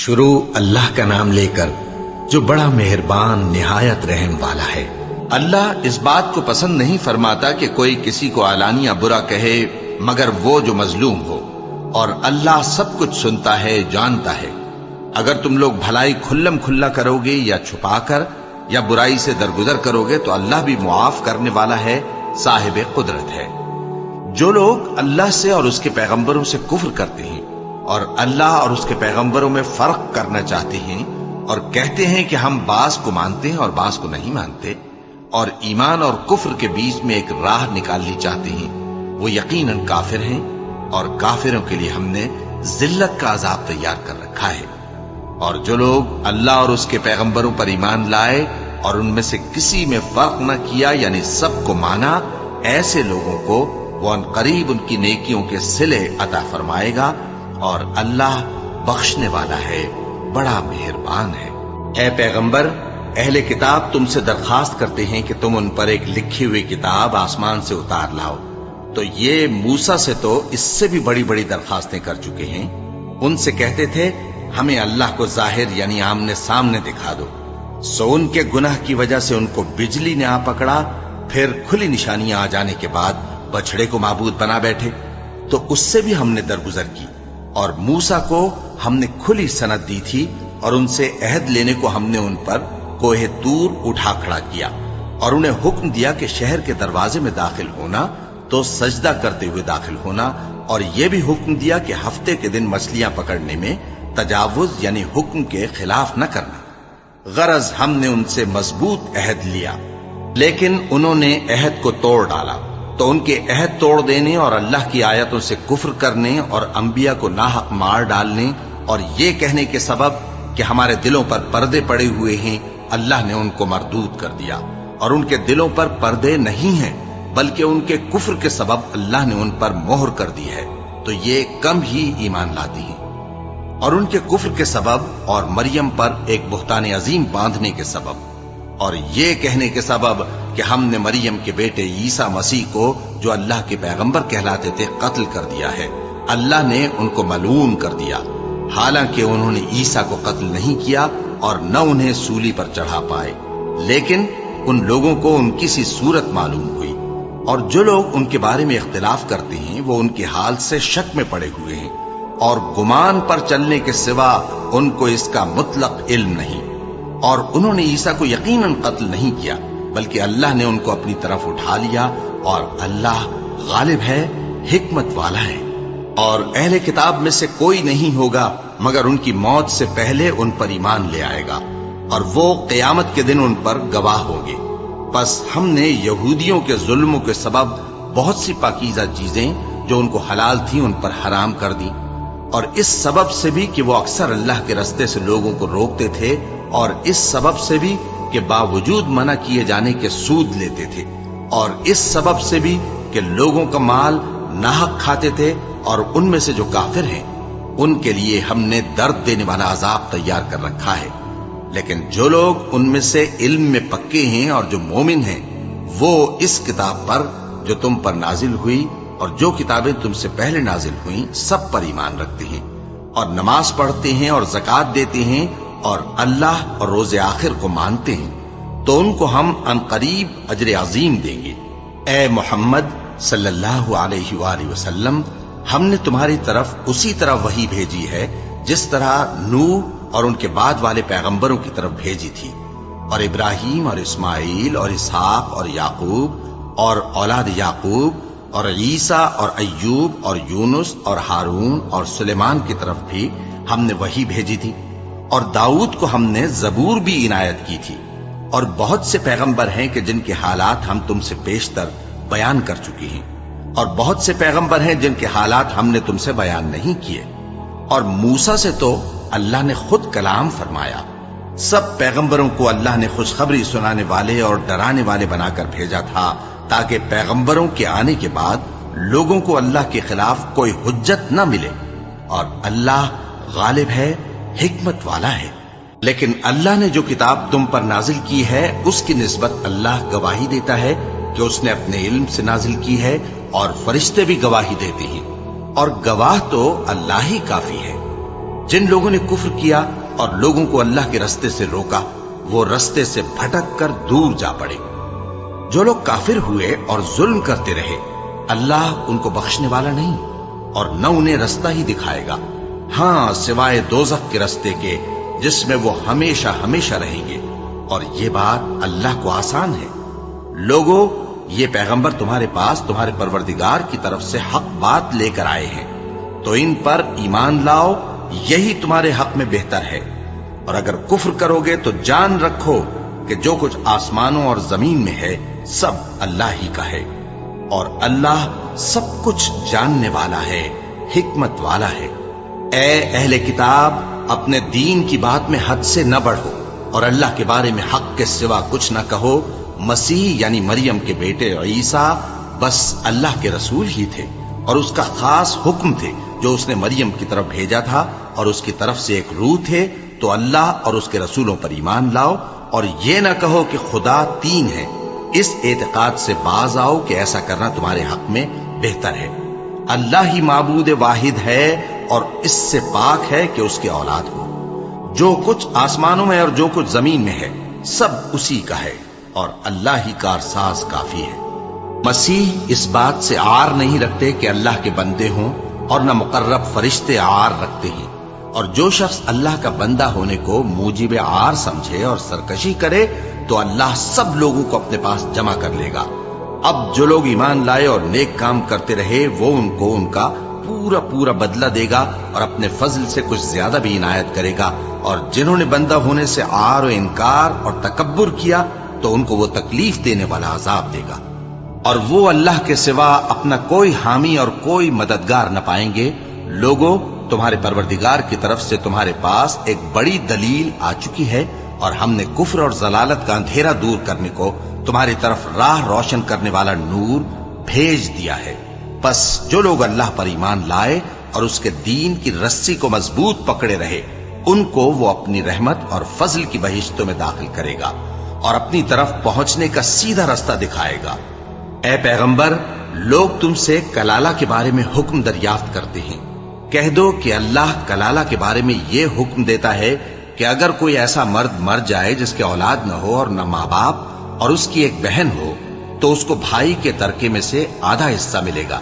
شروع اللہ کا نام لے کر جو بڑا مہربان نہایت رحم والا ہے۔ اللہ اس بات کو پسند نہیں فرماتا کہ کوئی کسی کو علانیہ برا کہے مگر وہ جو مظلوم ہو، اور اللہ سب کچھ سنتا ہے، جانتا ہے۔ اگر تم لوگ بھلائی کھلم کھلا کرو گے یا چھپا کر یا برائی سے درگزر کرو گے تو اللہ بھی معاف کرنے والا ہے، صاحب قدرت ہے۔ جو لوگ اللہ سے اور اس کے پیغمبروں سے کفر کرتے ہیں اور اللہ اور اس کے پیغمبروں میں فرق کرنا چاہتے ہیں اور کہتے ہیں کہ ہم بعض کو مانتے ہیں اور بعض کو نہیں مانتے، اور ایمان اور کفر کے بیچ میں ایک راہ نکالنی چاہتے ہیں، وہ یقیناً کافر ہیں، اور کافروں کے لیے ہم نے ذلت کا عذاب تیار کر رکھا ہے۔ اور جو لوگ اللہ اور اس کے پیغمبروں پر ایمان لائے اور ان میں سے کسی میں فرق نہ کیا، یعنی سب کو مانا، ایسے لوگوں کو وہ ان قریب ان کی نیکیوں کے صلے عطا فرمائے گا، اور اللہ بخشنے والا ہے، بڑا مہربان ہے۔ اے پیغمبر، اہل کتاب تم سے درخواست کرتے ہیں کہ تم ان پر ایک لکھی ہوئی کتاب آسمان سے اتار لاؤ، تو یہ موسیٰ سے تو اس سے بھی بڑی بڑی درخواستیں کر چکے ہیں۔ ان سے کہتے تھے ہمیں اللہ کو ظاہر یعنی آمنے سامنے دکھا دو، سو ان کے گناہ کی وجہ سے ان کو بجلی نے آ پکڑا، پھر کھلی نشانیاں آ جانے کے بعد بچڑے کو معبود بنا بیٹھے، تو اس سے بھی ہم نے درگزر کی۔ اور موسیٰ کو ہم نے کھلی سند دی تھی، اور ان سے عہد لینے کو ہم نے ان پر کوہ طور اٹھا کھڑا کیا، اور انہیں حکم دیا کہ شہر کے دروازے میں داخل ہونا تو سجدہ کرتے ہوئے داخل ہونا، اور یہ بھی حکم دیا کہ ہفتے کے دن مچھلیاں پکڑنے میں تجاوز یعنی حکم کے خلاف نہ کرنا۔ غرض ہم نے ان سے مضبوط عہد لیا، لیکن انہوں نے عہد کو توڑ ڈالا، تو ان کے عہد توڑ دینے اور اللہ کی آیتوں سے کفر کرنے اور انبیاء کو ناحق مار ڈالنے اور یہ کہنے کے سبب کہ ہمارے دلوں پر پردے پڑے ہوئے ہیں، اللہ نے ان کو مردود کر دیا، اور ان کے دلوں پر پردے نہیں ہیں بلکہ ان کے کفر کے سبب اللہ نے ان پر مہر کر دی ہے، تو یہ کم ہی ایمان لاتی ہیں۔ اور ان کے کفر کے سبب اور مریم پر ایک بہتان عظیم باندھنے کے سبب اور یہ کہنے کے سبب کہ ہم نے مریم کے بیٹے عیسیٰ مسیح کو جو اللہ کے پیغمبر کہلاتے تھے قتل کر دیا ہے، اللہ نے ان کو ملعون کر دیا، حالانکہ انہوں نے عیسیٰ کو قتل نہیں کیا اور نہ انہیں سولی پر چڑھا پائے، لیکن ان لوگوں کو ان کی سی صورت معلوم ہوئی۔ اور جو لوگ ان کے بارے میں اختلاف کرتے ہیں وہ ان کے حال سے شک میں پڑے ہوئے ہیں، اور گمان پر چلنے کے سوا ان کو اس کا مطلق علم نہیں۔ اور انہوں نے عیسیٰ کو یقیناً قتل نہیں کیا بلکہ اللہ نے ان کو اپنی طرف اٹھا لیا، اور اللہ غالب ہے، حکمت والا ہے۔ اور اہل کتاب میں سے کوئی نہیں ہوگا مگر ان کی موت سے پہلے ان پر ایمان لے آئے گا، اور وہ قیامت کے دن ان پر گواہ ہوں گے۔ پس ہم نے یہودیوں کے ظلموں کے سبب بہت سی پاکیزہ چیزیں جو ان کو حلال تھیں ان پر حرام کر دی، اور اس سبب سے بھی کہ وہ اکثر اللہ کے رستے سے لوگوں کو روکتے تھے، اور اس سبب سے بھی کہ باوجود منع کیے جانے کے سود لیتے تھے، اور اس سبب سے بھی کہ لوگوں کا مال ناحق کھاتے تھے۔ اور ان میں سے جو کافر ہیں ان کے لیے ہم نے درد دینے والا عذاب تیار کر رکھا ہے، لیکن جو لوگ ان میں سے علم میں پکے ہیں اور جو مومن ہیں وہ اس کتاب پر جو تم پر نازل ہوئی اور جو کتابیں تم سے پہلے نازل ہوئیں سب پر ایمان رکھتے ہیں، اور نماز پڑھتے ہیں اور زکوٰۃ دیتے ہیں، اور اللہ اور روز آخر کو مانتے ہیں، تو ان کو ہم عنقریب اجر عظیم دیں گے۔ اے محمد صلی اللہ علیہ وآلہ وسلم، ہم نے تمہاری طرف اسی طرح وحی بھیجی ہے جس طرح نوح اور ان کے بعد والے پیغمبروں کی طرف بھیجی تھی، اور ابراہیم اور اسماعیل اور اسحاق اور یعقوب اور اولاد یعقوب اور عیسیٰ اور ایوب اور یونس اور ہارون اور سلیمان کی طرف بھی ہم نے وحی بھیجی تھی، اور داؤد کو ہم نے زبور بھی عنایت کی تھی۔ اور بہت سے پیغمبر ہیں کہ جن کے حالات ہم تم سے بیشتر بیان کر چکے ہیں، اور بہت سے پیغمبر ہیں جن کے حالات ہم نے تم سے بیان نہیں کیے۔ اور موسیٰ سے تو اللہ نے خود کلام فرمایا۔ سب پیغمبروں کو اللہ نے خوشخبری سنانے والے اور ڈرانے والے بنا کر بھیجا تھا، تاکہ پیغمبروں کے آنے کے بعد لوگوں کو اللہ کے خلاف کوئی حجت نہ ملے، اور اللہ غالب ہے، حکمت والا ہے۔ لیکن اللہ نے جو کتاب تم پر نازل کی ہے اس کی نسبت اللہ گواہی دیتا ہے کہ اس نے اپنے علم سے نازل کی ہے، اور فرشتے بھی گواہی دیتے ہیں، اور گواہ تو اللہ ہی کافی ہے۔ جن لوگوں نے کفر کیا اور لوگوں کو اللہ کے رستے سے روکا وہ رستے سے بھٹک کر دور جا پڑے۔ جو لوگ کافر ہوئے اور ظلم کرتے رہے اللہ ان کو بخشنے والا نہیں اور نہ انہیں رستہ ہی دکھائے گا، ہاں سوائے دوزخ کے رستے کے جس میں وہ ہمیشہ ہمیشہ رہیں گے، اور یہ بات اللہ کو آسان ہے۔ لوگوں، یہ پیغمبر تمہارے پاس تمہارے پروردگار کی طرف سے حق بات لے کر آئے ہیں، تو ان پر ایمان لاؤ، یہی تمہارے حق میں بہتر ہے۔ اور اگر کفر کرو گے تو جان رکھو کہ جو کچھ آسمانوں اور زمین میں ہے سب اللہ ہی کا ہے، اور اللہ سب کچھ جاننے والا ہے، حکمت والا ہے۔ اے اہل کتاب، اپنے دین کی بات میں حد سے نہ بڑھو اور اللہ کے بارے میں حق کے سوا کچھ نہ کہو۔ مسیح یعنی مریم کے بیٹے عیسیٰ بس اللہ کے رسول ہی تھے اور اس کا خاص حکم تھے جو اس نے مریم کی طرف بھیجا تھا، اور اس کی طرف سے ایک روح تھے۔ تو اللہ اور اس کے رسولوں پر ایمان لاؤ اور یہ نہ کہو کہ خدا تین ہے، اس اعتقاد سے باز آؤ کہ ایسا کرنا تمہارے حق میں بہتر ہے۔ اللہ ہی معبود واحد ہے اور اس سے پاک ہے کہ اس کی اولاد ہو۔ جو کچھ آسمانوں میں اور جو کچھ زمین میں ہے سب اسی کا ہے، اور اللہ ہی کارساز کافی ہے۔ مسیح اس بات سے عار نہیں رکھتے کہ اللہ کے بندے ہوں، اور نہ مقرب فرشتے عار رکھتے ہیں، اور جو شخص اللہ کا بندہ ہونے کو موجب عار سمجھے اور سرکشی کرے تو اللہ سب لوگوں کو اپنے پاس جمع کر لے گا۔ اب جو لوگ ایمان لائے اور نیک کام کرتے رہے وہ ان کو ان کا پورا پورا بدلہ دے گا اور اپنے فضل سے کچھ زیادہ بھی عنایت کرے گا، اور جنہوں نے بندہ ہونے سے عار و انکار اور تکبر کیا تو ان کو وہ تکلیف دینے والا عذاب دے گا، اور وہ اللہ کے سوا اپنا کوئی حامی اور کوئی مددگار نہ پائیں گے۔ لوگوں، تمہارے پروردگار کی طرف سے تمہارے پاس ایک بڑی دلیل آ چکی ہے، اور ہم نے کفر اور ضلالت کا اندھیرا دور کرنے کو تمہاری طرف راہ روشن کرنے والا نور بھیج دیا ہے۔ پس جو لوگ اللہ پر ایمان لائے اور اس کے دین کی رسی کو مضبوط پکڑے رہے ان کو وہ اپنی رحمت اور فضل کی بہشتوں میں داخل کرے گا اور اپنی طرف پہنچنے کا سیدھا راستہ دکھائے گا۔ اے پیغمبر، لوگ تم سے کلالہ کے بارے میں حکم دریافت کرتے ہیں، کہہ دو کہ اللہ کلالہ کے بارے میں یہ حکم دیتا ہے کہ اگر کوئی ایسا مرد مر جائے جس کے اولاد نہ ہو اور نہ ماں باپ اور اس کی ایک بہن ہو تو اس کو بھائی کے ترکے میں سے آدھا حصہ ملے گا،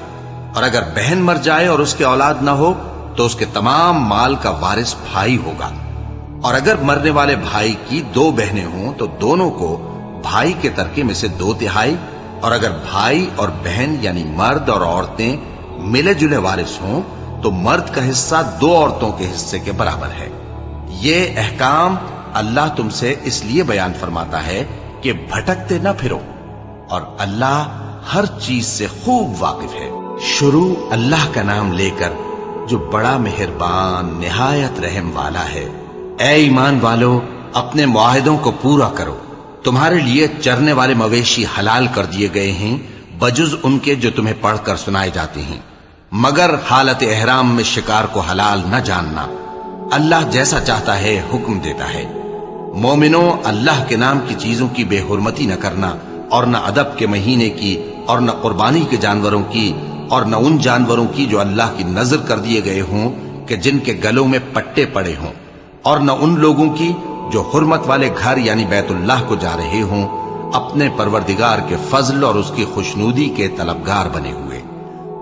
اور اگر بہن مر جائے اور اس کے اولاد نہ ہو تو اس کے تمام مال کا وارث بھائی ہوگا، اور اگر مرنے والے بھائی کی دو بہنیں ہوں تو دونوں کو بھائی کے ترکے میں سے 2/3، اور اگر بھائی اور بہن یعنی مرد اور عورتیں ملے جلے وارث ہوں تو مرد کا حصہ 2 عورتوں کے حصے کے برابر ہے۔ یہ احکام اللہ تم سے اس لیے بیان فرماتا ہے کہ بھٹکتے نہ پھرو، اور اللہ ہر چیز سے خوب واقف ہے۔ شروع اللہ کا نام لے کر جو بڑا مہربان نہایت رحم والا ہے۔ اے ایمان والو، اپنے معاہدوں کو پورا کرو۔ تمہارے لیے چرنے والے مویشی حلال کر دیے گئے ہیں بجز ان کے جو تمہیں پڑھ کر سنائے جاتے ہیں، مگر حالت احرام میں شکار کو حلال نہ جاننا۔ اللہ جیسا چاہتا ہے حکم دیتا ہے۔ مومنوں، اللہ کے نام کی چیزوں کی بے حرمتی نہ کرنا، اور نہ ادب کے مہینے کی، اور نہ قربانی کے جانوروں کی، اور نہ ان جانوروں کی جو اللہ کی نذر کر دیے گئے ہوں کہ جن کے گلوں میں پٹے پڑے ہوں، اور نہ ان لوگوں کی جو حرمت والے گھر یعنی بیت اللہ کو جا رہے ہوں اپنے پروردگار کے فضل اور اس کی خوشنودی کے طلبگار بنے ہوئے۔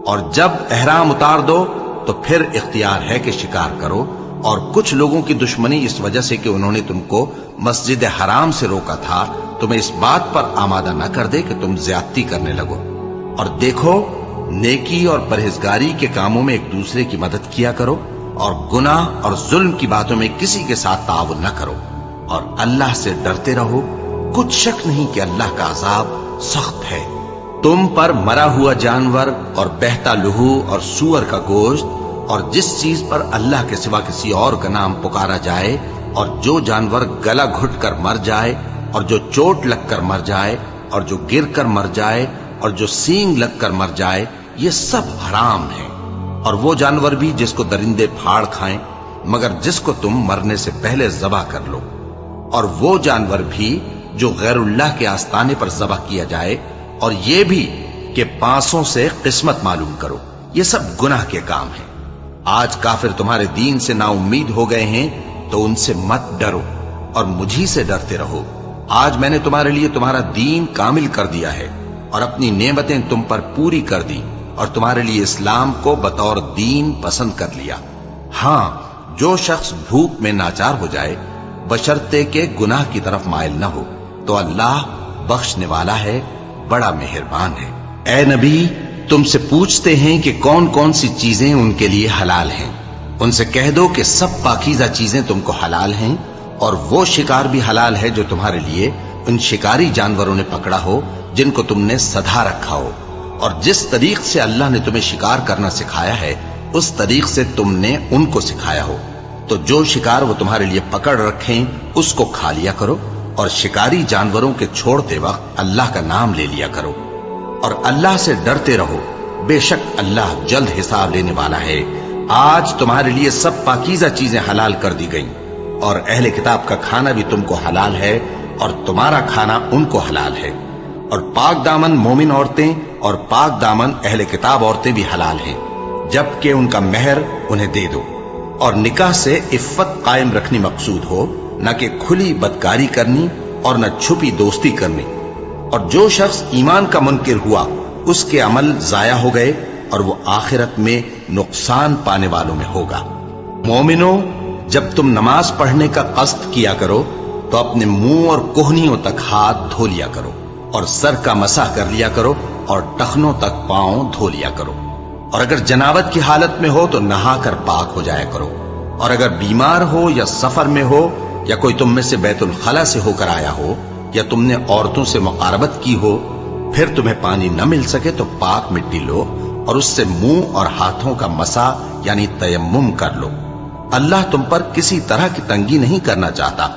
اور جب احرام اتار دو تو پھر اختیار ہے کہ شکار کرو، اور کچھ لوگوں کی دشمنی اس وجہ سے کہ انہوں نے تم کو مسجد حرام سے روکا تھا تمہیں اس بات پر آمادہ نہ کر دے کہ تم زیادتی کرنے لگو۔ اور دیکھو، نیکی اور پرہیزگاری کے کاموں میں ایک دوسرے کی مدد کیا کرو، اور گناہ اور ظلم کی باتوں میں کسی کے ساتھ تعاون نہ کرو، اور اللہ سے ڈرتے رہو۔ کچھ شک نہیں کہ اللہ کا عذاب سخت ہے۔ تم پر مرا ہوا جانور اور بہتا لہو اور سور کا گوشت، اور جس چیز پر اللہ کے سوا کسی اور کا نام پکارا جائے، اور جو جانور گلا گھٹ کر مر جائے، اور جو چوٹ لگ کر مر جائے، اور جو گر کر مر جائے، اور جو سینگ لگ کر مر جائے، یہ سب حرام ہے۔ اور وہ جانور بھی جس کو درندے پھاڑ کھائیں، مگر جس کو تم مرنے سے پہلے ذبح کر لو، اور وہ جانور بھی جو غیر اللہ کے آستانے پر ذبح کیا جائے، اور یہ بھی کہ پانسوں سے قسمت معلوم کرو۔ یہ سب گناہ کے کام ہیں۔ آج کافر تمہارے دین سے نا امید ہو گئے ہیں تو ان سے مت ڈرو اور مجھی سے ڈرتے رہو۔ آج میں نے تمہارے لیے تمہارا دین کامل کر دیا ہے اور اپنی نعمتیں تم پر پوری کر دی اور تمہارے لیے اسلام کو بطور دین پسند کر لیا۔ ہاں، جو شخص بھوک میں ناچار ہو جائے بشرطے کے گناہ کی طرف مائل نہ ہو تو اللہ بخشنے والا ہے، بڑا مہربان ہے۔ اے نبی، تم سے پوچھتے ہیں کہ کون کون سی چیزیں ان کے لیے حلال ہیں۔ ان سے کہہ دو کہ سب پاکیزہ چیزیں تم کو حلال ہیں، اور وہ شکار بھی حلال ہے جو تمہارے لیے ان شکاری جانوروں نے پکڑا ہو جن کو تم نے سدھا رکھا ہو، اور جس طریق سے اللہ نے تمہیں شکار کرنا سکھایا ہے اس طریق سے تم نے ان کو سکھایا ہو۔ تو جو شکار وہ تمہارے لیے پکڑ رکھیں اس کو کھا لیا کرو، اور شکاری جانوروں کے چھوڑتے وقت اللہ کا نام لے لیا کرو، اور اللہ سے ڈرتے رہو، بے شک اللہ جلد حساب لینے والا ہے۔ آج تمہارے لیے سب پاکیزہ چیزیں حلال کر دی گئیں، اور اہل کتاب کا کھانا بھی تم کو حلال ہے اور تمہارا کھانا ان کو حلال ہے، اور پاک دامن مومن عورتیں اور پاک دامن اہل کتاب عورتیں بھی حلال ہیں، جبکہ ان کا مہر انہیں دے دو، اور نکاح سے عفت قائم رکھنی مقصود ہو، نہ کہ کھلی بدکاری کرنی اور نہ چھپی دوستی کرنی۔ اور جو شخص ایمان کا منکر ہوا اس کے عمل ضائع ہو گئے اور وہ آخرت میں نقصان پانے والوں میں ہوگا۔ مومنوں، جب تم نماز پڑھنے کا قصد کیا کرو تو اپنے منہ اور کوہنیوں تک ہاتھ دھو لیا کرو، اور سر کا مسح کر لیا کرو، اور ٹخنوں تک پاؤں دھو لیا کرو، اور اگر جنابت کی حالت میں ہو تو نہا کر پاک ہو جایا کرو، اور اگر بیمار ہو یا سفر میں ہو یا کوئی تم میں سے بیت الخلا سے ہو کر آیا ہو یا تم نے عورتوں سے مقاربت کی ہو، پھر تمہیں پانی نہ مل سکے تو پاک مٹی لو اور اس سے منہ اور ہاتھوں کا مسح یعنی تیمم کر لو۔ اللہ تم پر کسی طرح کی تنگی نہیں کرنا چاہتا،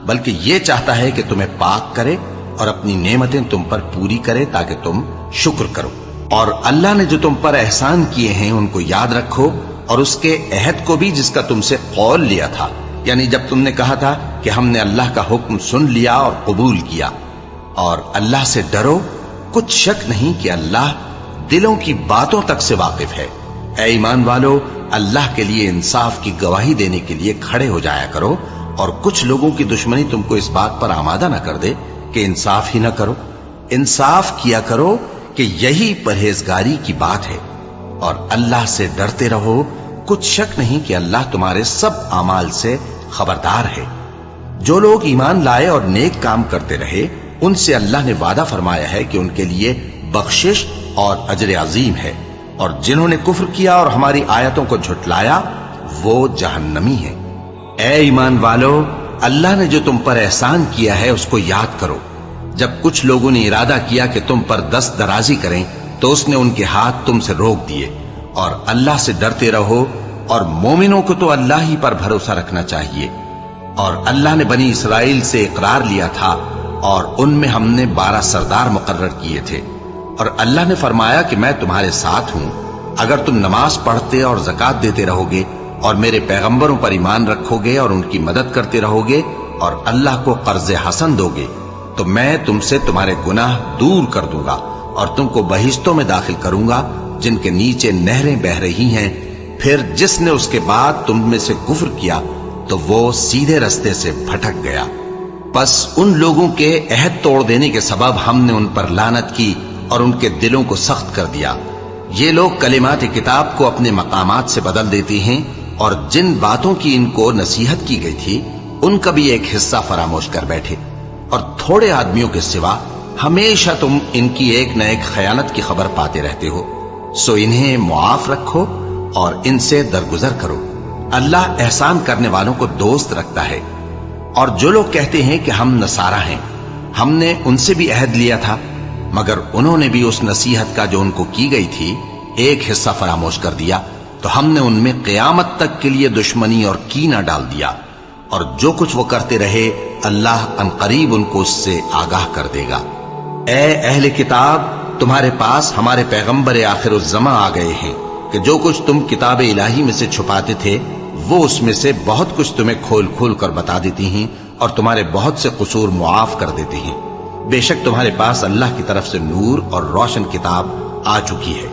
بلکہ یہ چاہتا ہے کہ تمہیں پاک کرے اور اپنی نعمتیں تم پر پوری کرے تاکہ تم شکر کرو۔ اور اللہ نے جو تم پر احسان کیے ہیں ان کو یاد رکھو، اور اس کے عہد کو بھی جس کا تم سے قول لیا تھا، یعنی جب تم نے کہا تھا کہ ہم نے اللہ کا حکم سن لیا اور قبول کیا۔ اور اللہ سے ڈرو، کچھ شک نہیں کہ اللہ دلوں کی باتوں تک سے واقف ہے۔ اے ایمان والو، اللہ کے لیے انصاف کی گواہی دینے کے لیے کھڑے ہو جایا کرو، اور کچھ لوگوں کی دشمنی تم کو اس بات پر آمادہ نہ کر دے کہ انصاف ہی نہ کرو۔ انصاف کیا کرو کہ یہی پرہیزگاری کی بات ہے، اور اللہ سے ڈرتے رہو، کچھ شک نہیں کہ اللہ تمہارے سب اعمال سے خبردار ہے۔ جو لوگ ایمان لائے اور نیک کام کرتے رہے ان سے اللہ نے وعدہ فرمایا ہے کہ ان کے لیے بخشش اور اجر عظیم ہے، اور جنہوں نے کفر کیا اور ہماری آیتوں کو جھٹلایا وہ جہنمی ہیں۔ اے ایمان والو، اللہ نے جو تم پر احسان کیا ہے اس کو یاد کرو۔ جب کچھ لوگوں نے ارادہ کیا کہ تم پر دست درازی کریں تو اس نے ان کے ہاتھ تم سے روک دیے، اور اللہ سے ڈرتے رہو، اور مومنوں کو تو اللہ ہی پر بھروسہ رکھنا چاہیے۔ اور اللہ نے بنی اسرائیل سے اقرار لیا تھا اور ان میں ہم نے 12 سردار مقرر کیے تھے، اور اللہ نے فرمایا کہ میں تمہارے ساتھ ہوں اگر تم نماز پڑھتے اور زکوٰۃ دیتے رہو گے اور میرے پیغمبروں پر ایمان رکھو گے اور ان کی مدد کرتے رہو گے اور اللہ کو قرض حسن دو گے تو میں تم سے تمہارے گناہ دور کر دوں گا اور تم کو بہشتوں میں داخل کروں گا جن کے نیچے نہریں بہ رہی ہیں۔ پھر جس نے اس کے بعد تم میں سے کفر کیا تو وہ سیدھے رستے سے بھٹک گیا۔ پس ان لوگوں کے عہد توڑ دینے کے سبب ہم نے ان پر لعنت کی اور ان کے دلوں کو سخت کر دیا۔ یہ لوگ کلمات کتاب کو اپنے مقامات سے بدل دیتی ہیں، اور جن باتوں کی ان کو نصیحت کی گئی تھی ان کا بھی ایک حصہ فراموش کر بیٹھے، اور تھوڑے آدمیوں کے سوا ہمیشہ تم ان کی ایک نہ ایک خیانت کی خبر پاتے رہتے ہو، سو انہیں معاف رکھو اور ان سے درگزر کرو۔ اللہ احسان کرنے والوں کو دوست رکھتا ہے۔ اور جو لوگ کہتے ہیں کہ ہم نصارہ ہیں، ہم نے ان سے بھی عہد لیا تھا، مگر انہوں نے بھی اس نصیحت کا جو ان کو کی گئی تھی ایک حصہ فراموش کر دیا، تو ہم نے ان میں قیامت تک کے لیے دشمنی اور کینہ ڈال دیا، اور جو کچھ وہ کرتے رہے اللہ عنقریب ان کو اس سے آگاہ کر دے گا۔ اے اہل کتاب، تمہارے پاس ہمارے پیغمبر آخر الزماں آ گئے ہیں کہ جو کچھ تم کتاب الہی میں سے چھپاتے تھے وہ اس میں سے بہت کچھ تمہیں کھول کھول کر بتا دیتی ہیں اور تمہارے بہت سے قصور معاف کر دیتی ہیں۔ بے شک تمہارے پاس اللہ کی طرف سے نور اور روشن کتاب آ چکی ہے،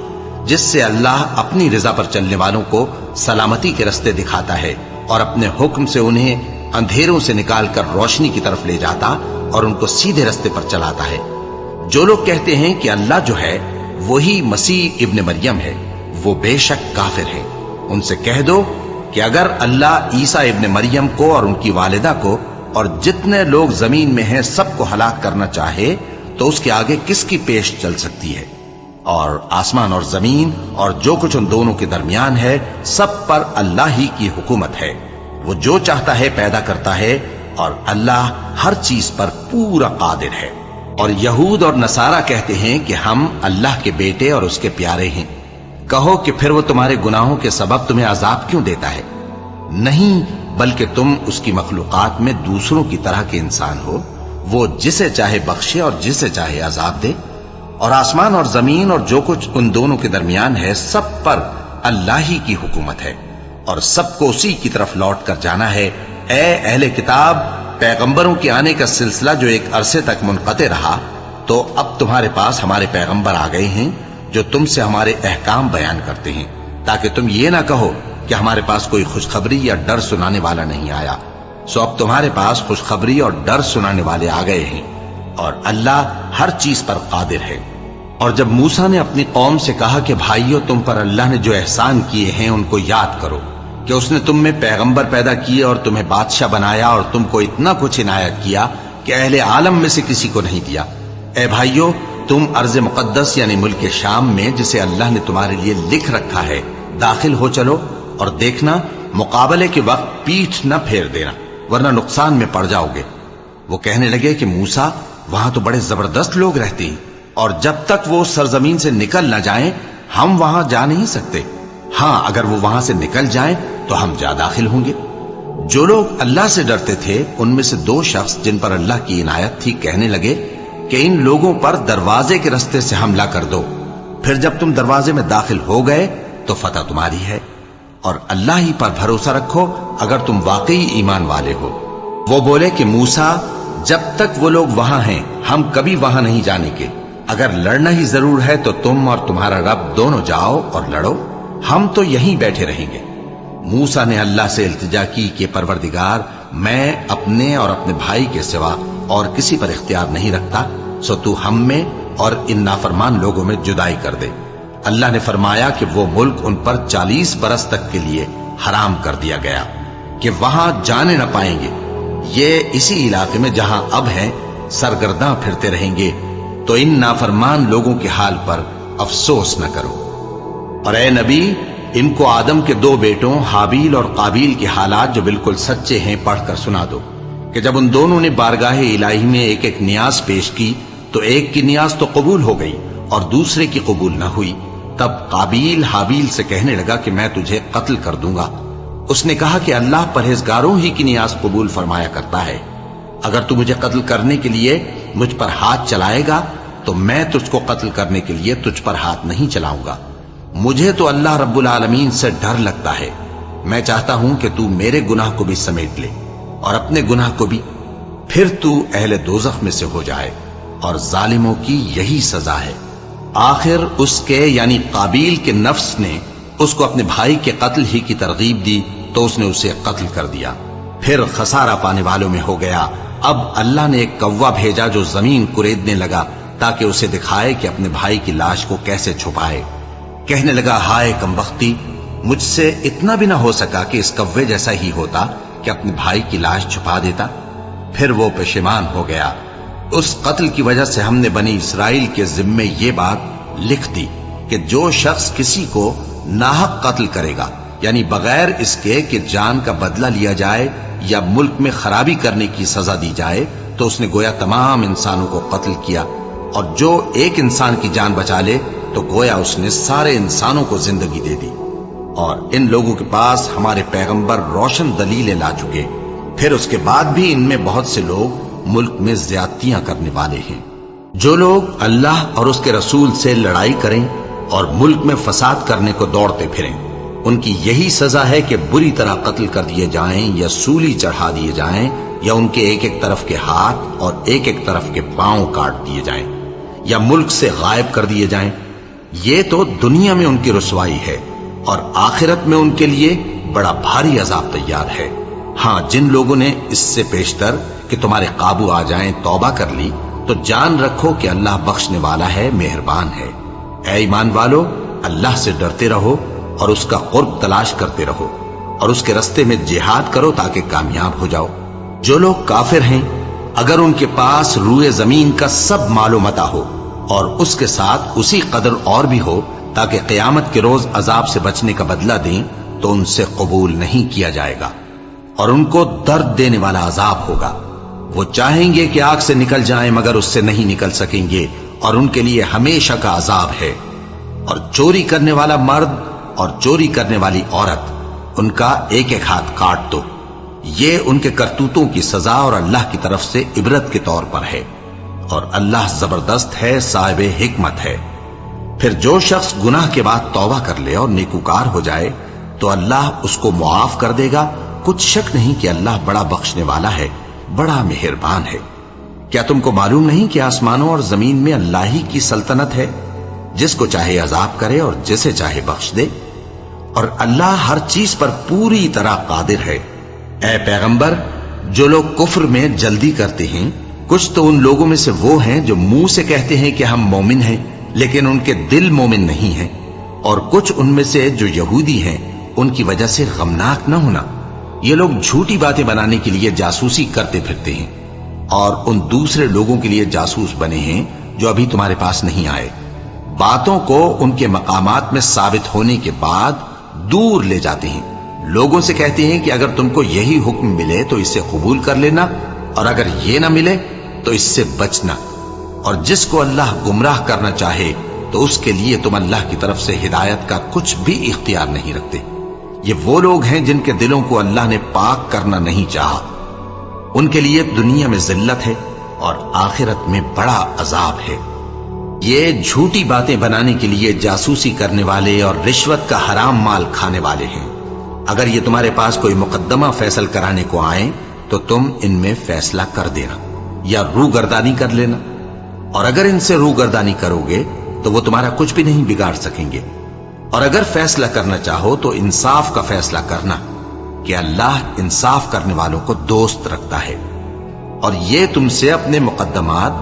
جس سے اللہ اپنی رضا پر چلنے والوں کو سلامتی کے رستے دکھاتا ہے اور اپنے حکم سے انہیں اندھیروں سے نکال کر روشنی کی طرف لے جاتا اور ان کو سیدھے رستے پر چلاتا ہے۔ جو لوگ کہتے ہیں کہ اللہ جو ہے وہی مسیح ابن مریم ہے، وہ بے شک کافر ہیں۔ ان سے کہہ دو کہ اگر اللہ عیسیٰ ابن مریم کو اور ان کی والدہ کو اور جتنے لوگ زمین میں ہیں سب کو ہلاک کرنا چاہے تو اس کے آگے کس کی پیش چل سکتی ہے؟ اور آسمان اور زمین اور جو کچھ ان دونوں کے درمیان ہے سب پر اللہ ہی کی حکومت ہے۔ وہ جو چاہتا ہے پیدا کرتا ہے اور اللہ ہر چیز پر پورا قادر ہے۔ اور یہود اور نصارہ کہتے ہیں کہ ہم اللہ کے بیٹے اور اس کے پیارے ہیں۔ کہو کہ پھر وہ تمہارے گناہوں کے سبب تمہیں عذاب کیوں دیتا ہے؟ نہیں، بلکہ تم اس کی مخلوقات میں دوسروں کی طرح کے انسان ہو، وہ جسے چاہے بخشے اور جسے چاہے عذاب دے۔ اور آسمان اور زمین اور جو کچھ ان دونوں کے درمیان ہے سب پر اللہ ہی کی حکومت ہے اور سب کو اسی کی طرف لوٹ کر جانا ہے۔ اے اہل کتاب، پیغمبروں کے آنے کا سلسلہ جو ایک عرصے تک منقطع رہا، تو اب تمہارے پاس ہمارے پیغمبر آ گئے ہیں جو تم سے ہمارے احکام بیان کرتے ہیں، تاکہ تم یہ نہ کہو کہ ہمارے پاس کوئی خوشخبری یا ڈر سنانے والا نہیں آیا۔ سو اب تمہارے پاس خوشخبری اور ڈر سنانے والے آ گئے ہیں، اور اللہ ہر چیز پر قادر ہے۔ اور جب موسیٰ نے اپنی قوم سے کہا کہ بھائیو، تم پر اللہ نے جو احسان کیے ہیں ان کو یاد کرو، کہ اس نے تم میں پیغمبر پیدا کیے اور تمہیں بادشاہ بنایا اور تم کو اتنا کچھ عنایت کیا کہ اہل عالم میں سے کسی کو نہیں دیا۔ اے بھائیو، تم ارض مقدس یعنی ملک شام میں، جسے اللہ نے تمہارے لیے لکھ رکھا ہے، داخل ہو چلو، اور دیکھنا مقابلے کے وقت پیٹھ نہ پھیر دینا، ورنہ نقصان میں پڑ جاؤ گے۔ وہ کہنے لگے کہ موسیٰ، وہاں تو بڑے زبردست لوگ رہتے ہیں، اور جب تک وہ سرزمین سے نکل نہ جائیں ہم وہاں جا نہیں سکتے۔ ہاں، اگر وہ وہاں سے نکل جائیں تو ہم جا داخل ہوں گے۔ جو لوگ اللہ سے ڈرتے تھے ان میں سے دو شخص جن پر اللہ کی عنایت تھی کہنے لگے کہ ان لوگوں پر دروازے کے رستے سے حملہ کر دو، پھر جب تم دروازے میں داخل ہو گئے تو فتح تمہاری ہے، اور اللہ ہی پر بھروسہ رکھو اگر تم واقعی ایمان والے ہو۔ وہ بولے کہ موسیٰ، جب تک وہ لوگ وہاں ہیں ہم کبھی وہاں نہیں جانے کے، اگر لڑنا ہی ضرور ہے تو تم اور تمہارا رب دونوں جاؤ اور لڑو، ہم تو یہیں بیٹھے رہیں گے۔ موسیٰ نے اللہ سے التجا کی کہ پروردگار، میں اپنے اور اپنے بھائی کے سوا اور کسی پر اختیار نہیں رکھتا، سو تو ہم میں اور ان نافرمان لوگوں میں جدائی کر دے۔ اللہ نے فرمایا کہ وہ ملک ان پر 40 برس تک کے لیے حرام کر دیا گیا کہ وہاں جانے نہ پائیں گے۔ یہ اسی علاقے میں جہاں اب ہیں سرگرداں پھرتے رہیں گے، تو ان نافرمان لوگوں کے حال پر افسوس نہ کرو۔ اور اے نبی، ان کو آدم کے 2 بیٹوں حابیل اور قابیل کے حالات جو بالکل سچے ہیں پڑھ کر سنا دو، کہ جب ان دونوں نے بارگاہ الہی میں ایک ایک نیاز پیش کی تو ایک کی نیاز تو قبول ہو گئی اور دوسرے کی قبول نہ ہوئی۔ تب قابیل حابیل سے کہنے لگا کہ میں تجھے قتل کر دوں گا۔ اس نے کہا کہ اللہ پرہیزگاروں ہی کی نیاز قبول فرمایا کرتا ہے، اگر تو مجھے قتل کرنے کے لیے مجھ پر ہاتھ چلائے گا تو میں تجھ کو قتل کرنے کے لیے تجھ پر ہاتھ نہیں چلاؤں گا۔ مجھے تو اللہ رب العالمین سے ڈر لگتا ہے، میں چاہتا ہوں کہ تو میرے گناہ کو بھی سمیٹ لے اور اپنے گناہ کو بھی، پھر تو اہل دوزخ میں سے ہو جائے، اور ظالموں کی یہی سزا ہے۔ آخر اس کے یعنی قابیل کے نفس نے اس کو اپنے بھائی کے قتل ہی کی ترغیب دی تو اس نے اسے قتل کر دیا، پھر خسارہ پانے والوں میں ہو گیا۔ اب اللہ نے ایک کوا بھیجا جو زمین کریدنے لگا تاکہ اسے دکھائے کہ اپنے بھائی کی لاش کو کیسے چھپائے۔ کہنے لگا، ہائے کمبختی، مجھ سے اتنا بھی نہ ہو سکا کہ اس کوے جیسا ہی ہوتا کہ اپنے بھائی کی لاش چھپا دیتا۔ پھر وہ پشیمان ہو گیا۔ اس قتل کی وجہ سے ہم نے بنی اسرائیل کے ذمے یہ بات لکھ دی کہ جو شخص کسی کو ناحق قتل کرے گا، یعنی بغیر اس کے کہ جان کا بدلہ لیا جائے یا ملک میں خرابی کرنے کی سزا دی جائے، تو اس نے گویا تمام انسانوں کو قتل کیا، اور جو ایک انسان کی جان بچا لے تو گویا اس نے سارے انسانوں کو زندگی دے دی۔ اور ان لوگوں کے پاس ہمارے پیغمبر روشن دلیلیں لا چکے، پھر اس کے بعد بھی ان میں بہت سے لوگ ملک میں زیادتیاں کرنے والے ہیں۔ جو لوگ اللہ اور اس کے رسول سے لڑائی کریں اور ملک میں فساد کرنے کو دوڑتے پھریں، ان کی یہی سزا ہے کہ بری طرح قتل کر دیے جائیں یا سولی چڑھا دیے جائیں، یا ان کے ایک ایک طرف کے ہاتھ اور ایک ایک طرف کے پاؤں کاٹ دیے جائیں، یا ملک سے غائب کر دیے جائیں۔ یہ تو دنیا میں ان کی رسوائی ہے اور آخرت میں ان کے لیے بڑا بھاری عذاب تیار ہے۔ ہاں، جن لوگوں نے اس سے پیشتر کہ تمہارے قابو آ جائیں توبہ کر لی تو جان رکھو کہ اللہ بخشنے والا ہے، مہربان ہے۔ اے ایمان والو، اللہ سے ڈرتے رہو اور اس کا قرب تلاش کرتے رہو اور اس کے رستے میں جہاد کرو تاکہ کامیاب ہو جاؤ۔ جو لوگ کافر ہیں، اگر ان کے پاس روئے زمین کا سب مال و متاع ہو اور اس کے ساتھ اسی قدر اور بھی ہو تاکہ قیامت کے روز عذاب سے بچنے کا بدلہ دیں، تو ان سے قبول نہیں کیا جائے گا اور ان کو درد دینے والا عذاب ہوگا۔ وہ چاہیں گے کہ آگ سے نکل جائیں مگر اس سے نہیں نکل سکیں گے اور ان کے لیے ہمیشہ کا عذاب ہے۔ اور چوری کرنے والا مرد اور چوری کرنے والی عورت، ان کا ایک ایک ہاتھ کاٹ دو۔ یہ ان کے کرتوتوں کی سزا اور اللہ کی طرف سے عبرت کے طور پر ہے، اور اللہ زبردست ہے، صاحب حکمت ہے۔ پھر جو شخص گناہ کے بعد توبہ کر لے اور نیکوکار ہو جائے تو اللہ اس کو معاف کر دے گا۔ کچھ شک نہیں کہ اللہ بڑا بخشنے والا ہے، بڑا مہربان ہے۔ کیا تم کو معلوم نہیں کہ آسمانوں اور زمین میں اللہ ہی کی سلطنت ہے، جس کو چاہے عذاب کرے اور جسے چاہے بخش دے، اور اللہ ہر چیز پر پوری طرح قادر ہے۔ اے پیغمبر، جو لوگ کفر میں جلدی کرتے ہیں، کچھ تو ان لوگوں میں سے وہ ہیں جو منہ سے کہتے ہیں کہ ہم مومن ہیں لیکن ان کے دل مومن نہیں ہیں، اور کچھ ان میں سے جو یہودی ہیں، ان کی وجہ سے غمناک نہ ہونا۔ یہ لوگ جھوٹی باتیں بنانے کے لیے جاسوسی کرتے پھرتے ہیں اور ان دوسرے لوگوں کے لیے جاسوس بنے ہیں جو ابھی تمہارے پاس نہیں آئے۔ باتوں کو ان کے مقامات میں ثابت ہونے کے بعد دور لے جاتے ہیں۔ لوگوں سے کہتے ہیں کہ اگر تم کو یہی حکم ملے تو اسے قبول کر لینا، اور اگر یہ نہ ملے تو اس سے بچنا، اور جس کو اللہ گمراہ کرنا چاہے تو اس کے لیے تم اللہ کی طرف سے ہدایت کا کچھ بھی اختیار نہیں رکھتے۔ یہ وہ لوگ ہیں جن کے دلوں کو اللہ نے پاک کرنا نہیں چاہا، ان کے لیے دنیا میں ذلت ہے اور آخرت میں بڑا عذاب ہے۔ یہ جھوٹی باتیں بنانے کے لیے جاسوسی کرنے والے اور رشوت کا حرام مال کھانے والے ہیں۔ اگر یہ تمہارے پاس کوئی مقدمہ فیصل کرانے کو آئیں تو تم ان میں فیصلہ کر دینا یا روگردانی کر لینا، اور اگر ان سے روگردانی کرو گے تو وہ تمہارا کچھ بھی نہیں بگاڑ سکیں گے۔ اور اگر فیصلہ کرنا چاہو تو انصاف کا فیصلہ کرنا، کہ اللہ انصاف کرنے والوں کو دوست رکھتا ہے۔ اور یہ تم سے اپنے مقدمات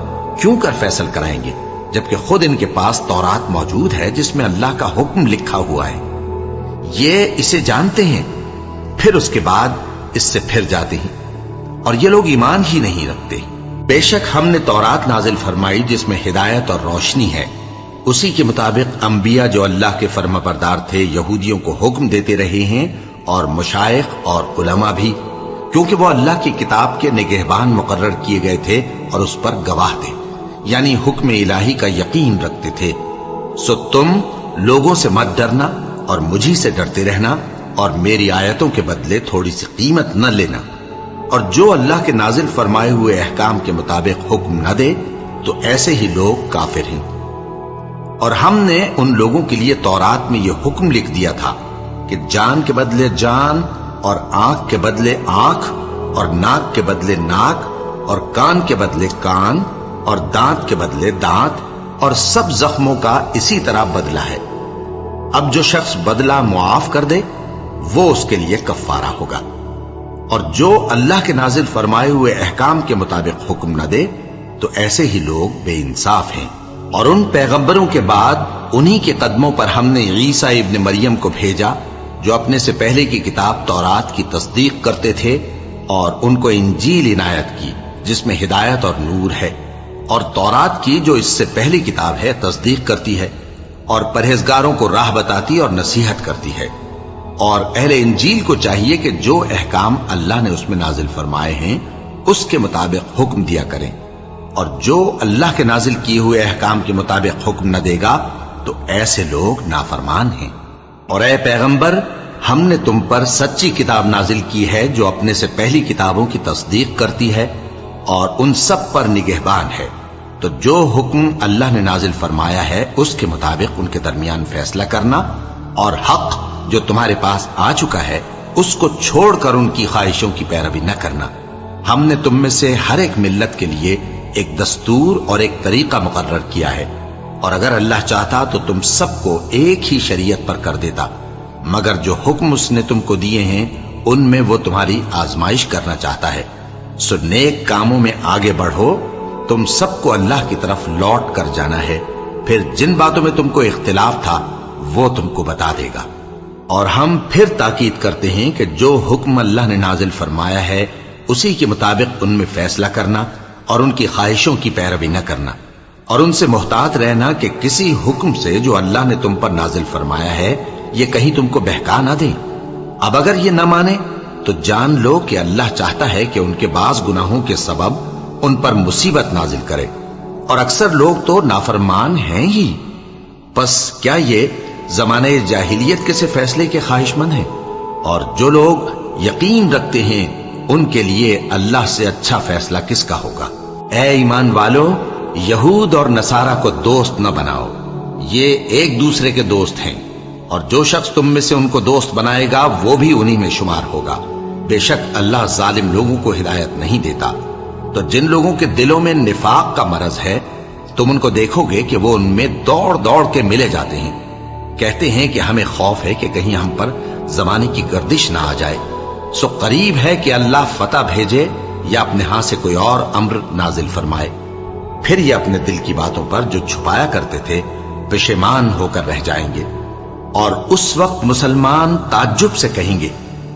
کیوں کر فیصل کرائیں گے جبکہ خود ان کے پاس تورات موجود ہے جس میں اللہ کا حکم لکھا ہوا ہے۔ یہ اسے جانتے ہیں، پھر اس کے بعد اس سے پھر جاتے ہیں، اور یہ لوگ ایمان ہی نہیں رکھتے۔ بے شک ہم نے تورات نازل فرمائی جس میں ہدایت اور روشنی ہے، اسی کے مطابق انبیاء جو اللہ کے فرما بردار تھے یہودیوں کو حکم دیتے رہے ہیں، اور مشائخ اور علماء بھی، کیونکہ وہ اللہ کی کتاب کے نگہبان مقرر کیے گئے تھے اور اس پر گواہ تھے، یعنی حکم الہی کا یقین رکھتے تھے۔ سو تم لوگوں سے مت ڈرنا اور مجھی سے ڈرتے رہنا، اور میری آیتوں کے بدلے تھوڑی سی قیمت نہ لینا، اور جو اللہ کے نازل فرمائے ہوئے احکام کے مطابق حکم نہ دے تو ایسے ہی لوگ کافر ہیں۔ اور ہم نے ان لوگوں کے لیے تورات میں یہ حکم لکھ دیا تھا کہ جان کے بدلے جان، اور آنکھ کے بدلے آنکھ، اور ناک کے بدلے ناک، اور کان کے بدلے کان، اور دانت کے بدلے دانت، اور سب زخموں کا اسی طرح بدلہ ہے۔ اب جو شخص بدلہ معاف کر دے وہ اس کے لیے کفارہ ہوگا، اور جو اللہ کے نازل فرمائے ہوئے احکام کے مطابق حکم نہ دے تو ایسے ہی لوگ بے انصاف ہیں۔ اور ان پیغمبروں کے بعد انہی کے قدموں پر ہم نے عیسیٰ ابن مریم کو بھیجا جو اپنے سے پہلے کی کتاب تورات کی تصدیق کرتے تھے، اور ان کو انجیل عنایت کی جس میں ہدایت اور نور ہے، اور تورات کی جو اس سے پہلی کتاب ہے تصدیق کرتی ہے اور پرہیزگاروں کو راہ بتاتی اور نصیحت کرتی ہے۔ اور اہل انجیل کو چاہیے کہ جو احکام اللہ نے اس میں نازل فرمائے ہیں اس کے مطابق حکم دیا کریں، اور جو اللہ کے نازل کیے ہوئے احکام کے مطابق حکم نہ دے گا تو ایسے لوگ نافرمان ہیں۔ اور اے پیغمبر، ہم نے تم پر سچی کتاب نازل کی ہے جو اپنے سے پہلی کتابوں کی تصدیق کرتی ہے اور ان سب پر نگہبان ہے، تو جو حکم اللہ نے نازل فرمایا ہے اس کے مطابق ان کے درمیان فیصلہ کرنا، اور حق جو تمہارے پاس آ چکا ہے اس کو چھوڑ کر ان کی خواہشوں کی پیروی نہ کرنا۔ ہم نے تم میں سے ہر ایک ملت کے لیے ایک دستور اور ایک طریقہ مقرر کیا ہے، اور اگر اللہ چاہتا تو تم سب کو ایک ہی شریعت پر کر دیتا، مگر جو حکم اس نے تم کو دیے ہیں ان میں وہ تمہاری آزمائش کرنا چاہتا ہے۔ سو نیک کاموں میں آگے بڑھو، تم سب کو اللہ کی طرف لوٹ کر جانا ہے، پھر جن باتوں میں تم کو اختلاف تھا وہ تم کو بتا دے گا۔ اور ہم پھر تاکید کرتے ہیں کہ جو حکم اللہ نے نازل فرمایا ہے اسی کے مطابق ان میں فیصلہ کرنا اور ان کی خواہشوں کی پیروی نہ کرنا، اور ان سے محتاط رہنا کہ کسی حکم سے جو اللہ نے تم پر نازل فرمایا ہے یہ کہیں تم کو بہکا نہ دیں۔ اب اگر یہ نہ مانے تو جان لو کہ اللہ چاہتا ہے کہ ان کے بعض گناہوں کے سبب ان پر مصیبت نازل کرے، اور اکثر لوگ تو نافرمان ہیں ہی۔ پس کیا یہ زمانہ جاہلیت کے سے فیصلے کے خواہش مند ہیں؟ اور جو لوگ یقین رکھتے ہیں ان کے لیے اللہ سے اچھا فیصلہ کس کا ہوگا؟ اے ایمان والو، یہود اور نصارہ کو دوست نہ بناؤ، یہ ایک دوسرے کے دوست ہیں، اور جو شخص تم میں سے ان کو دوست بنائے گا وہ بھی انہی میں شمار ہوگا۔ بے شک اللہ ظالم لوگوں کو ہدایت نہیں دیتا۔ تو جن لوگوں کے دلوں میں نفاق کا مرض ہے تم ان کو دیکھو گے کہ وہ ان میں دوڑ دوڑ کے ملے جاتے ہیں، کہتے ہیں کہ ہمیں خوف ہے کہ کہیں ہم پر زمانے کی گردش نہ آ جائے۔ سو قریب ہے کہ اللہ فتح بھیجے یا اپنے ہاں سے کوئی اور امر نازل فرمائے، پھر یہ اپنے دل کی باتوں پر جو چھپایا کرتے تھے پشیمان ہو کر رہ جائیں گے۔ اور اس وقت مسلمان تعجب سے کہیں گے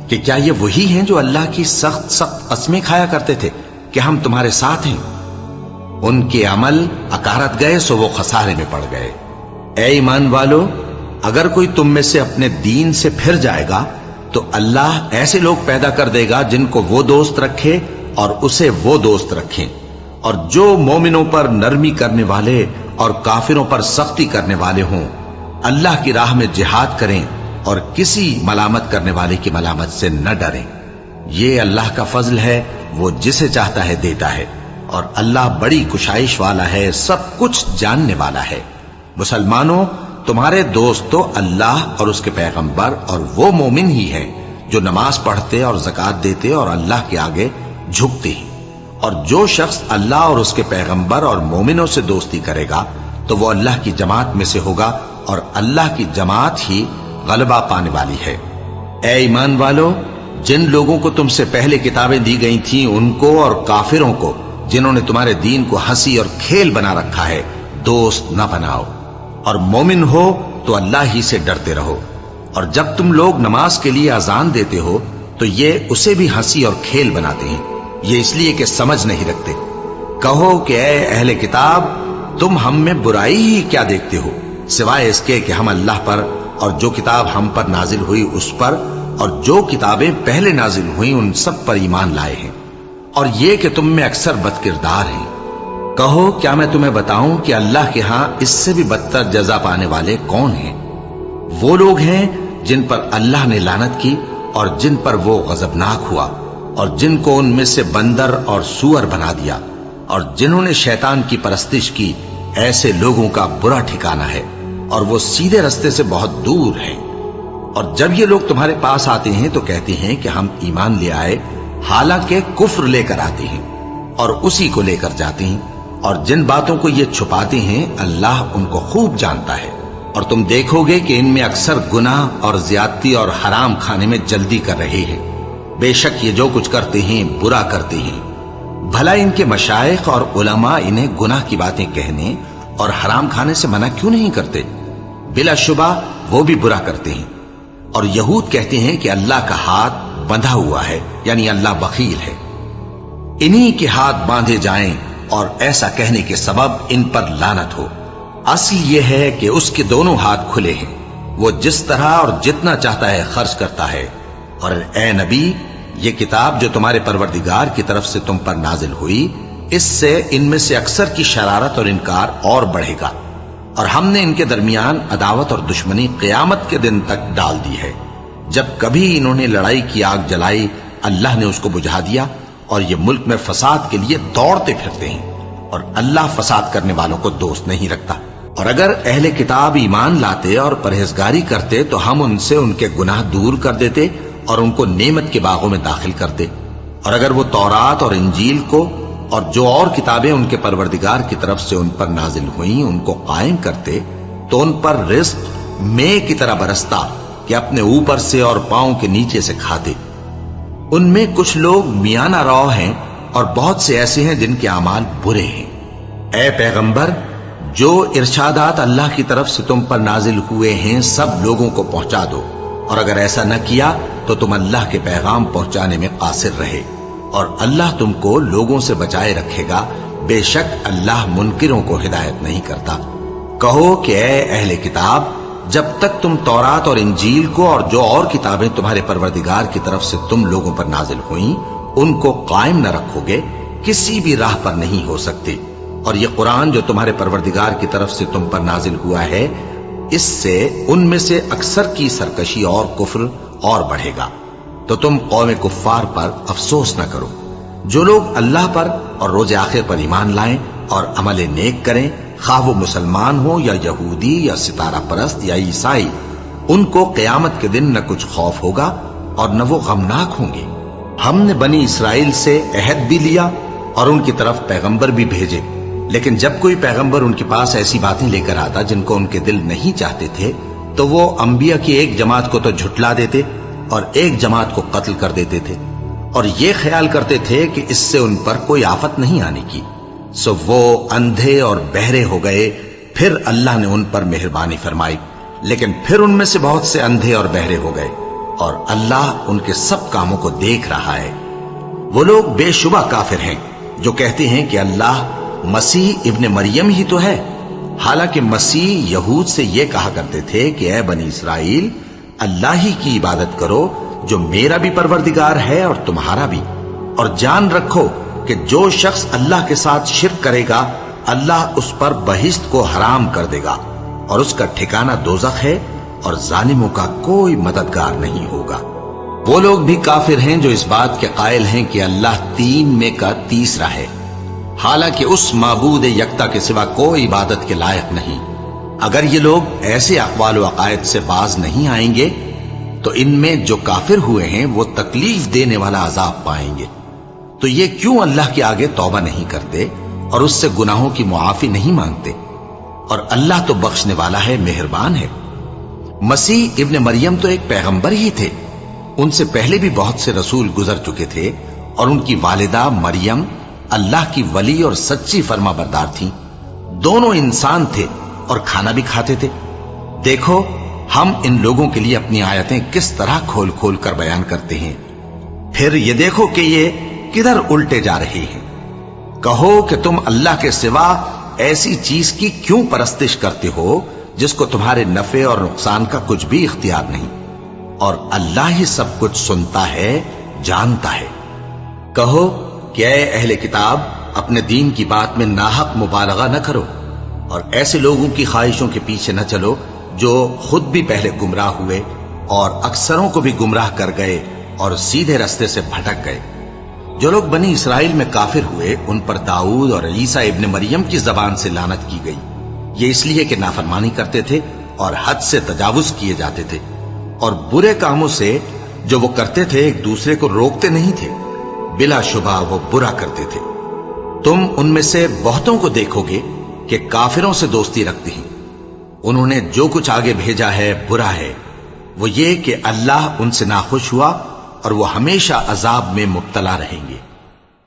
کہ کیا یہ وہی ہیں جو اللہ کی سخت سخت قسمیں کھایا کرتے تھے کہ ہم تمہارے ساتھ ہیں؟ ان کے عمل اکارت گئے سو وہ خسارے میں پڑ گئے۔ اے ایمان والو، اگر کوئی تم میں سے اپنے دین سے پھر جائے گا تو اللہ ایسے لوگ پیدا کر دے گا جن کو وہ دوست رکھے اور اسے وہ دوست رکھیں، اور جو مومنوں پر نرمی کرنے والے اور کافروں پر سختی کرنے والے ہوں، اللہ کی راہ میں جہاد کریں اور کسی ملامت کرنے والے کی ملامت سے نہ ڈریں۔ یہ اللہ کا فضل ہے، وہ جسے چاہتا ہے دیتا ہے، اور اللہ بڑی کشائش والا ہے، سب کچھ جاننے والا ہے۔ مسلمانوں، تمہارے دوست تو اللہ اور اس کے پیغمبر اور وہ مومن ہی ہیں جو نماز پڑھتے اور زکوٰۃ دیتے اور اللہ کے آگے جھکتے ہیں۔ اور جو شخص اللہ اور اس کے پیغمبر اور مومنوں سے دوستی کرے گا تو وہ اللہ کی جماعت میں سے ہوگا، اور اللہ کی جماعت ہی غلبہ پانے والی ہے۔ اے ایمان والو، جن لوگوں کو تم سے پہلے کتابیں دی گئی تھیں ان کو اور کافروں کو جنہوں نے تمہارے دین کو ہنسی اور کھیل بنا رکھا ہے دوست نہ بناؤ، اور مومن ہو تو اللہ ہی سے ڈرتے رہو۔ اور جب تم لوگ نماز کے لیے اذان دیتے ہو تو یہ اسے بھی ہنسی اور کھیل بناتے ہیں، یہ اس لیے کہ سمجھ نہیں رکھتے۔ کہو کہ اے اہل کتاب، تم ہم میں برائی ہی کیا دیکھتے ہو، سوائے اس کے کہ ہم اللہ پر اور جو کتاب ہم پر نازل ہوئی اس پر اور جو کتابیں پہلے نازل ہوئیں ان سب پر ایمان لائے ہیں، اور یہ کہ تم میں اکثر بد کردار ہیں۔ کہو کیا میں تمہیں بتاؤں کہ اللہ کے ہاں اس سے بھی بدتر جزا پانے والے کون ہیں؟ وہ لوگ ہیں جن پر اللہ نے لعنت کی اور جن پر وہ غضبناک ہوا، اور جن کو ان میں سے بندر اور سور بنا دیا، اور جنہوں نے شیطان کی پرستش کی، ایسے لوگوں کا برا ٹھکانہ ہے، اور وہ سیدھے رستے سے بہت دور ہیں۔ اور جب یہ لوگ تمہارے پاس آتے ہیں تو کہتے ہیں کہ ہم ایمان لے آئے، حالانکہ کفر لے کر آتے ہیں اور اسی کو لے کر جاتے ہیں، اور جن باتوں کو یہ چھپاتے ہیں اللہ ان کو خوب جانتا ہے۔ اور تم دیکھو گے کہ ان میں اکثر گناہ اور زیادتی اور حرام کھانے میں جلدی کر رہے ہیں، بے شک یہ جو کچھ کرتے ہیں برا کرتے ہیں۔ بھلا ان کے مشائخ اور علماء انہیں گناہ کی باتیں کہنے اور حرام کھانے سے منع کیوں نہیں کرتے؟ بلا شبہ وہ بھی برا کرتے ہیں۔ اور یہود کہتے ہیں کہ اللہ کا ہاتھ بندھا ہوا ہے، یعنی اللہ بخیل ہے۔ انہی کے ہاتھ باندھے جائیں اور ایسا کہنے کے سبب ان پر لعنت ہو۔ اصل یہ ہے کہ اس کے دونوں ہاتھ کھلے ہیں، وہ جس طرح اور جتنا چاہتا ہے خرچ کرتا ہے۔ اور اے نبی، یہ کتاب جو تمہارے پروردگار کی طرف سے تم پر نازل ہوئی، اس سے ان میں سے اکثر کی شرارت اور انکار اور بڑھے گا، اور ہم نے ان کے درمیان عداوت اور دشمنی قیامت کے دن تک ڈال دی ہے۔ جب کبھی انہوں نے لڑائی کی آگ جلائی اللہ نے اس کو بجھا دیا، اور یہ ملک میں فساد کے لیے دوڑتے پھرتے ہیں، اور اللہ فساد کرنے والوں کو دوست نہیں رکھتا۔ اور اگر اہل کتاب ایمان لاتے اور پرہیزگاری کرتے تو ہم ان سے ان کے گناہ دور کر دیتے اور ان کو نعمت کے باغوں میں داخل کرتے۔ اور اگر وہ تورات اور انجیل کو اور جو اور کتابیں ان کے پروردگار کی طرف سے ان پر نازل ہوئیں ان کو قائم کرتے تو ان پر رزق مے کی طرح برستا کہ اپنے اوپر سے اور پاؤں کے نیچے سے کھاتے۔ ان میں کچھ لوگ میانہ رو ہیں اور بہت سے ایسے ہیں جن کے اعمال برے ہیں۔ اے پیغمبر، جو ارشادات اللہ کی طرف سے تم پر نازل ہوئے ہیں سب لوگوں کو پہنچا دو، اور اگر ایسا نہ کیا تو تم اللہ کے پیغام پہنچانے میں قاصر رہے، اور اللہ تم کو لوگوں سے بچائے رکھے گا، بے شک اللہ منکروں کو ہدایت نہیں کرتا۔ کہو کہ اے اہل کتاب، جب تک تم تورات اور انجیل کو اور جو اور کتابیں تمہارے پروردگار کی طرف سے تم لوگوں پر نازل ہوئیں ان کو قائم نہ رکھو گے کسی بھی راہ پر نہیں ہو سکتے، اور یہ قرآن جو تمہارے پروردگار کی طرف سے تم پر نازل ہوا ہے اس سے ان میں سے اکثر کی سرکشی اور کفر اور بڑھے گا، تو تم قوم کفار پر افسوس نہ کرو۔ جو لوگ اللہ پر اور روز آخر پر ایمان لائیں اور عمل نیک کریں، خواہ وہ مسلمان ہو یا یہودی یا ستارہ پرست یا عیسائی، ان کو قیامت کے دن نہ کچھ خوف ہوگا اور نہ وہ غمناک ہوں گے۔ ہم نے بنی اسرائیل سے عہد بھی لیا اور ان کی طرف پیغمبر بھی بھیجے، لیکن جب کوئی پیغمبر ان کے پاس ایسی باتیں لے کر آتا جن کو ان کے دل نہیں چاہتے تھے تو وہ انبیاء کی ایک جماعت کو تو جھٹلا دیتے اور ایک جماعت کو قتل کر دیتے تھے، اور یہ خیال کرتے تھے کہ اس سے ان پر کوئی آفت نہیں آنے کی، سو وہ اندھے اور بہرے ہو گئے۔ پھر اللہ نے ان پر مہربانی فرمائی، لیکن پھر ان میں سے بہت سے اندھے اور بہرے ہو گئے، اور اللہ ان کے سب کاموں کو دیکھ رہا ہے۔ وہ لوگ بے شبہ کافر ہیں جو کہتے ہیں کہ اللہ مسیح ابن مریم ہی تو ہے، حالانکہ مسیح یہود سے یہ کہا کرتے تھے کہ اے بنی اسرائیل، اللہ ہی کی عبادت کرو جو میرا بھی پروردگار ہے اور تمہارا بھی، اور جان رکھو کہ جو شخص اللہ کے ساتھ شرک کرے گا اللہ اس پر بہشت کو حرام کر دے گا، اور اس کا ٹھکانہ دوزخ ہے، اور ظالموں کا کوئی مددگار نہیں ہوگا۔ وہ لوگ بھی کافر ہیں جو اس بات کے قائل ہیں کہ اللہ تین میں کا تیسرا ہے، حالانکہ اس معبود یکتا کے سوا کوئی عبادت کے لائق نہیں۔ اگر یہ لوگ ایسے اقوال و عقائد سے باز نہیں آئیں گے تو ان میں جو کافر ہوئے ہیں وہ تکلیف دینے والا عذاب پائیں گے۔ تو یہ کیوں اللہ کے آگے توبہ نہیں کرتے اور اس سے گناہوں کی معافی نہیں مانگتے؟ اور اللہ تو بخشنے والا ہے، مہربان ہے۔ مسیح ابن مریم تو ایک پیغمبر ہی تھے، ان سے پہلے بھی بہت سے رسول گزر چکے تھے، اور ان کی والدہ مریم اللہ کی ولی اور سچی فرما بردار تھیں۔ دونوں انسان تھے اور کھانا بھی کھاتے تھے۔ دیکھو ہم ان لوگوں کے لیے اپنی آیتیں کس طرح کھول کھول کر بیان کرتے ہیں، پھر یہ دیکھو کہ یہ کدھر الٹے جا رہے ہیں۔ کہو کہ تم اللہ کے سوا ایسی چیز کی کیوں پرستش کرتے ہو جس کو تمہارے نفع اور نقصان کا کچھ بھی اختیار نہیں، اور اللہ ہی سب کچھ سنتا ہے، جانتا ہے۔ کہو کہ اے اہل کتاب، اپنے دین کی بات میں ناحق مبالغہ نہ کرو، اور ایسے لوگوں کی خواہشوں کے پیچھے نہ چلو جو خود بھی پہلے گمراہ ہوئے اور اکثروں کو بھی گمراہ کر گئے اور سیدھے رستے سے بھٹک گئے۔ جو لوگ بنی اسرائیل میں کافر ہوئے ان پر داؤد اور عیسیٰ ابن مریم کی زبان سے لعنت کی گئی، یہ اس لیے کہ نافرمانی کرتے تھے اور حد سے تجاوز کیے جاتے تھے، اور برے کاموں سے جو وہ کرتے تھے ایک دوسرے کو روکتے نہیں تھے، بلا شبہ وہ برا کرتے تھے۔ تم ان میں سے بہتوں کو دیکھو گے کہ کافروں سے دوستی رکھتے ہیں، انہوں نے جو کچھ آگے بھیجا ہے برا ہے، وہ یہ کہ اللہ ان سے ناخوش ہوا اور وہ ہمیشہ عذاب میں مبتلا رہیں گے۔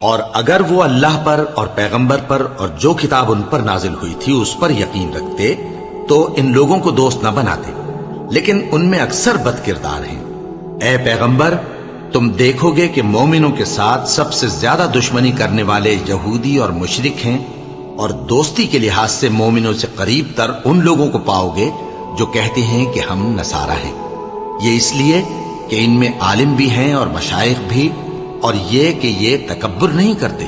اور اگر وہ اللہ پر اور پیغمبر پر اور جو کتاب ان پر نازل ہوئی تھی اس پر یقین رکھتے تو ان لوگوں کو دوست نہ بناتے، لیکن ان میں اکثر بد کردار ہیں۔ اے پیغمبر، تم دیکھو گے کہ مومنوں کے ساتھ سب سے زیادہ دشمنی کرنے والے یہودی اور مشرک ہیں، اور دوستی کے لحاظ سے مومنوں سے قریب تر ان لوگوں کو پاؤ گے جو کہتے ہیں کہ ہم نصارہ ہیں۔ یہ اس لیے کہ ان میں عالم بھی ہیں اور مشائخ بھی، اور یہ کہ یہ تکبر نہیں کرتے۔